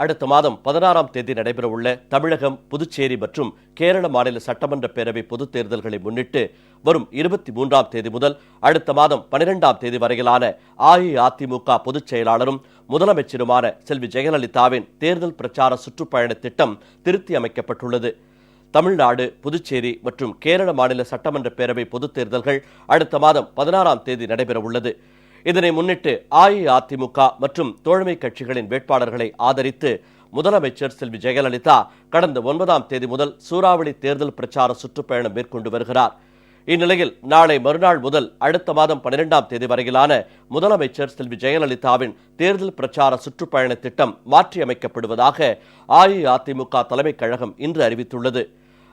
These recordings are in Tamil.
அடுத்த மாதம் 16ஆம் தேதி நடைபெறவுள்ள தமிழகம், புதுச்சேரி மற்றும் கேரள மாநில சட்டமன்ற பேரவை பொதுத் தேர்தல்களை முன்னிட்டு வரும் 23ஆம் தேதி முதல் அடுத்த மாதம் 12ஆம் தேதி வரையிலான அஇஅதிமுக பொதுச் செயலாளரும் முதலமைச்சருமான செல்வி ஜெயலலிதாவின் தேர்தல் பிரச்சார சுற்றுப்பயண திட்டம் திருத்தி அமைக்கப்பட்டுள்ளது. தமிழ்நாடு, புதுச்சேரி மற்றும் கேரள மாநில சட்டமன்ற பேரவை பொதுத் தேர்தல்கள் அடுத்த மாதம் 16ஆம் தேதி நடைபெறவுள்ளது. இதனை முன்னிட்டு அஇஅதிமுக மற்றும் தோழமை கட்சிகளின் வேட்பாளர்களை ஆதரித்து முதலமைச்சர் செல்வி ஜெயலலிதா கடந்த 9ஆம் தேதி முதல் சூறாவளி தேர்தல் பிரச்சார சுற்றுப்பயணம் மேற்கொண்டு வருகிறார். இந்நிலையில் நாளை மறுநாள் முதல் அடுத்த மாதம் 12ஆம் தேதி வரையிலான முதலமைச்சர் செல்வி ஜெயலலிதாவின் தேர்தல் பிரச்சார சுற்றுப்பயண திட்டம் மாற்றியமைக்கப்படுவதாக அஇஅதிமுக தலைமைக் கழகம் இன்று அறிவித்துள்ளது.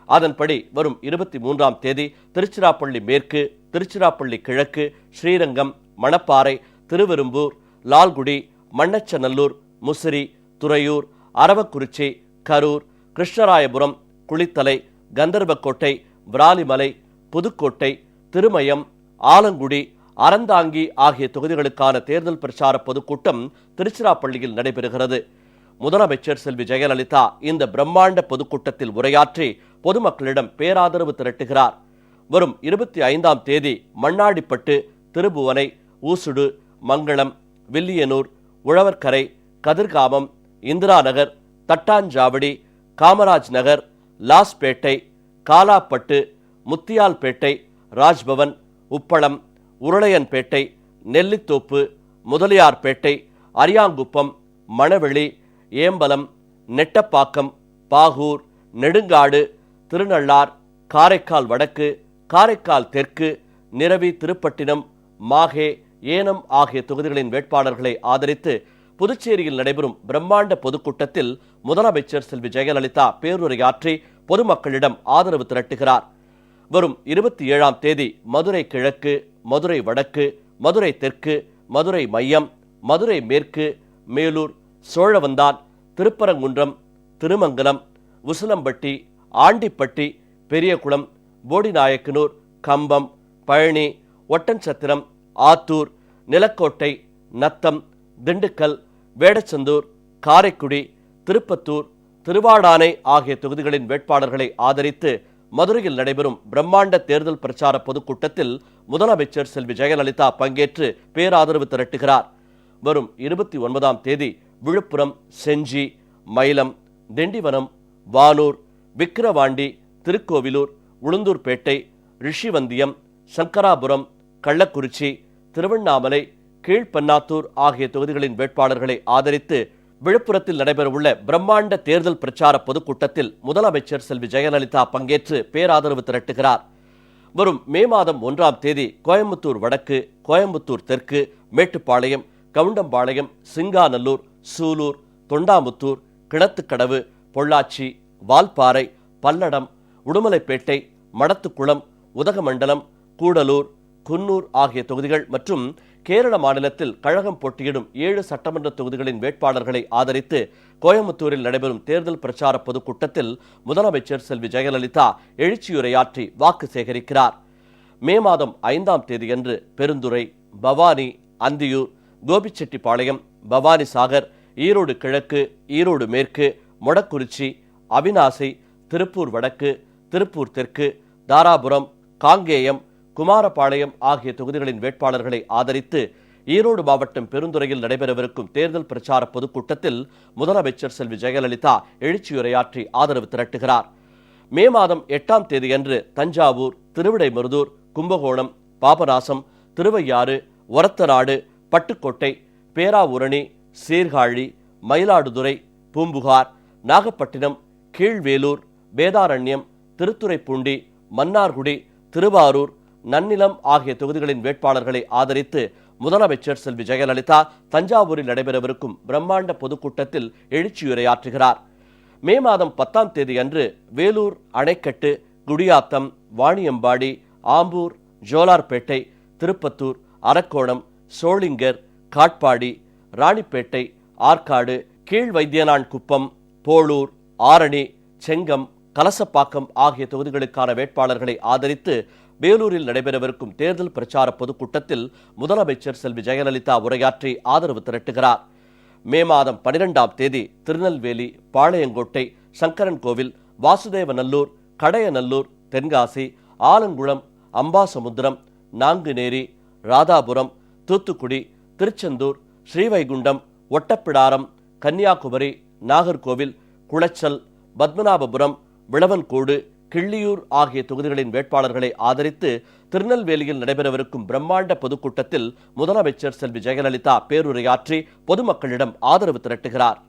அதன்படி வரும் 23ஆம் தேதி திருச்சிராப்பள்ளி மேற்கு, திருச்சிராப்பள்ளி கிழக்கு, ஸ்ரீரங்கம், மணப்பாறை, திருவெரும்பூர், லால்குடி, மண்ணச்சநல்லூர், முசிறி, துறையூர், அரவக்குறிச்சி, கரூர், கிருஷ்ணராயபுரம், குளித்தலை, கந்தர்வக்கோட்டை, விராலிமலை, புதுக்கோட்டை, திருமயம், ஆலங்குடி, அறந்தாங்கி ஆகிய தொகுதிகளுக்கான தேர்தல் பிரச்சார பொதுக்கூட்டம் திருச்சிராப்பள்ளியில் நடைபெறுகிறது. முதலமைச்சர் செல்வி ஜெயலலிதா இந்த பிரம்மாண்ட பொதுக்கூட்டத்தில் உரையாற்றி பொதுமக்களிடம் பேராதரவு திரட்டுகிறார். வரும் 25ஆம் தேதி மண்ணாடிப்பட்டு, திருபுவனை, ஊசுடு, மங்களம், வில்லியனூர், உழவர்கரை, கதிர்காமம், இந்திரா நகர், தட்டாஞ்சாவடி, காமராஜ் நகர், லாஸ்பேட்டை, காலாப்பட்டு, முத்தியால்பேட்டை, ராஜ்பவன், உப்பளம், உருளையன்பேட்டை, நெல்லித்தோப்பு, முதலியார்பேட்டை, அரியாங்குப்பம், மணவெளி, ஏம்பலம், நெட்டப்பாக்கம், பாகூர், நெடுங்காடு, திருநள்ளார், காரைக்கால் வடக்கு, காரைக்கால் தெற்கு, நிரவி, திருப்பட்டினம், மாஹே, ஏனம் ஆகிய தொகுதிகளின் வேட்பாளர்களை ஆதரித்து புதுச்சேரியில் நடைபெறும் பிரம்மாண்ட பொதுக்கூட்டத்தில் முதலமைச்சர் செல்வி ஜெயலலிதா பேருரையாற்றி பொதுமக்களிடம் ஆதரவு திரட்டுகிறார். வரும் 27ஆம் தேதி மதுரை கிழக்கு, மதுரை வடக்கு, மதுரை தெற்கு, மதுரை மையம், மதுரை மேற்கு, மேலூர், சோழவந்தான், திருப்பரங்குன்றம், திருமங்கலம், உசிலம்பட்டி, ஆண்டிப்பட்டி, பெரியகுளம், போடிநாயக்கனூர், கம்பம், பழனி, ஒட்டன்சத்திரம், ஆத்தூர், நிலக்கோட்டை, நத்தம், திண்டுக்கல், வேடச்சந்தூர், காரைக்குடி, திருப்பத்தூர், திருவாடானை ஆகிய தொகுதிகளின் வேட்பாளர்களை ஆதரித்து மதுரையில் நடைபெறும் பிரம்மாண்ட தேர்தல் பிரச்சார பொதுக்கூட்டத்தில் முதலமைச்சர் செல்வி ஜெயலலிதா பங்கேற்று பேராதரவு திரட்டுகிறார். வரும் 29ஆம் தேதி விழுப்புரம், செஞ்சி, மயிலம், திண்டிவனம், வானூர், விக்கிரவாண்டி, திருக்கோவிலூர், உளுந்தூர்பேட்டை, ரிஷிவந்தியம், சங்கராபுரம், கள்ளக்குறிச்சி, திருவண்ணாமலை, கீழ்பன்னாத்தூர் ஆகிய தொகுதிகளின் வேட்பாளர்களை ஆதரித்து விழுப்புரத்தில் நடைபெறவுள்ள பிரம்மாண்ட தேர்தல் பிரச்சார பொதுக்கூட்டத்தில் முதலமைச்சர் செல்வி ஜெயலலிதா பங்கேற்று பேராதரவு திரட்டுகிறார். வரும் மே மாதம் 1ஆம் தேதி கோயம்புத்தூர் வடக்கு, கோயம்புத்தூர் தெற்கு, மேட்டுப்பாளையம், கவுண்டம்பாளையம், சிங்காநல்லூர், சூலூர், தொண்டாமுத்தூர், கிணத்துக்கடவு, பொள்ளாச்சி, வால்பாறை, பல்லடம், உடுமலைப்பேட்டை, மடத்துக்குளம், உதகமண்டலம், கூடலூர், குன்னூர் ஆகிய தொகுதிகள் மற்றும் கேரள மாநிலத்தில் கழகம் போட்டியிடும் 7 சட்டமன்ற தொகுதிகளின் வேட்பாளர்களை ஆதரித்து கோயம்புத்தூரில் நடைபெறும் தேர்தல் பிரச்சார பொதுக்கூட்டத்தில் முதலமைச்சர் செல்வி ஜெயலலிதா எழுச்சியுரையாற்றி வாக்கு சேகரிக்கிறார். மே மாதம் 5ஆம் தேதியன்று பெருந்துறை, பவானி, அந்தியூர், கோபிச்செட்டிப்பாளையம், பவானி சாகர், ஈரோடு கிழக்கு, ஈரோடு மேற்கு, மொடக்குறிச்சி, அவிநாசி, திருப்பூர் வடக்கு, திருப்பூர் தெற்கு, தாராபுரம், காங்கேயம், குமாரபாளையம் ஆகிய தொகுதிகளின் வேட்பாளர்களை ஆதரித்து ஈரோடு மாவட்டம் பெருந்துறையில் நடைபெறவிருக்கும் தேர்தல் பிரச்சார பொதுக்கூட்டத்தில் முதலமைச்சர் செல்வி ஜெயலலிதா எழுச்சியுரையாற்றி ஆதரவு திரட்டுகிறார். மே மாதம் 8ஆம் தேதியன்று தஞ்சாவூர், திருவிடைமருதூர், கும்பகோணம், பாபநாசம், திருவையாறு, ஒரத்தநாடு, பட்டுக்கோட்டை, பேராவூரணி, சீர்காழி, மயிலாடுதுறை, பூம்புகார், நாகப்பட்டினம், கீழ்வேலூர், வேதாரண்யம், திருத்துறைப்பூண்டி, மன்னார்குடி, திருவாரூர், நன்னிலம் ஆகிய தொகுதிகளின் வேட்பாளர்களை ஆதரித்து முதலமைச்சர் செல்வி ஜெயலலிதா தஞ்சாவூரில் நடைபெறவிருக்கும் பிரம்மாண்ட பொதுக்கூட்டத்தில் எழுச்சியுரையாற்றுகிறார். மே மாதம் 10ஆம் தேதியன்று வேலூர், அணைக்கட்டு, குடியாத்தம், வாணியம்பாடி, ஆம்பூர், ஜோலார்பேட்டை, திருப்பத்தூர், அரக்கோணம், சோளிங்கர், காட்பாடி, ராணிப்பேட்டை, ஆற்காடு, கீழ்வைத்தியனான்குப்பம், போளூர், ஆரணி, செங்கம், கலசப்பாக்கம் ஆகிய தொகுதிகளுக்கான வேட்பாளர்களை ஆதரித்து வேலூரில் நடைபெறவிருக்கும் தேர்தல் பிரச்சார பொதுக்கூட்டத்தில் முதலமைச்சர் செல்வி ஜெயலலிதா உரையாற்றி ஆதரவு திரட்டுகிறார். மே மாதம் 12ஆம் தேதி திருநெல்வேலி, பாளையங்கோட்டை, சங்கரன்கோவில், வாசுதேவநல்லூர், கடையநல்லூர், தென்காசி, ஆலங்குளம், அம்பாசமுத்திரம், நாங்குநேரி, ராதாபுரம், தூத்துக்குடி, திருச்செந்தூர், ஸ்ரீவைகுண்டம், ஒட்டப்பிடாரம், கன்னியாகுமரி, நாகர்கோவில், குளச்சல், பத்மநாபபுரம், விளவன்கோடு, கிள்ளியூர் ஆகிய தொகுதிகளின் வேட்பாளர்களை ஆதரித்து திருநெல்வேலியில் நடைபெறவிருக்கும் பிரம்மாண்ட பொதுக்கூட்டத்தில் முதலமைச்சர் செல்வி ஜெயலலிதா பேருரையாற்றி பொதுமக்களிடம் ஆதரவு திரட்டுகிறார்.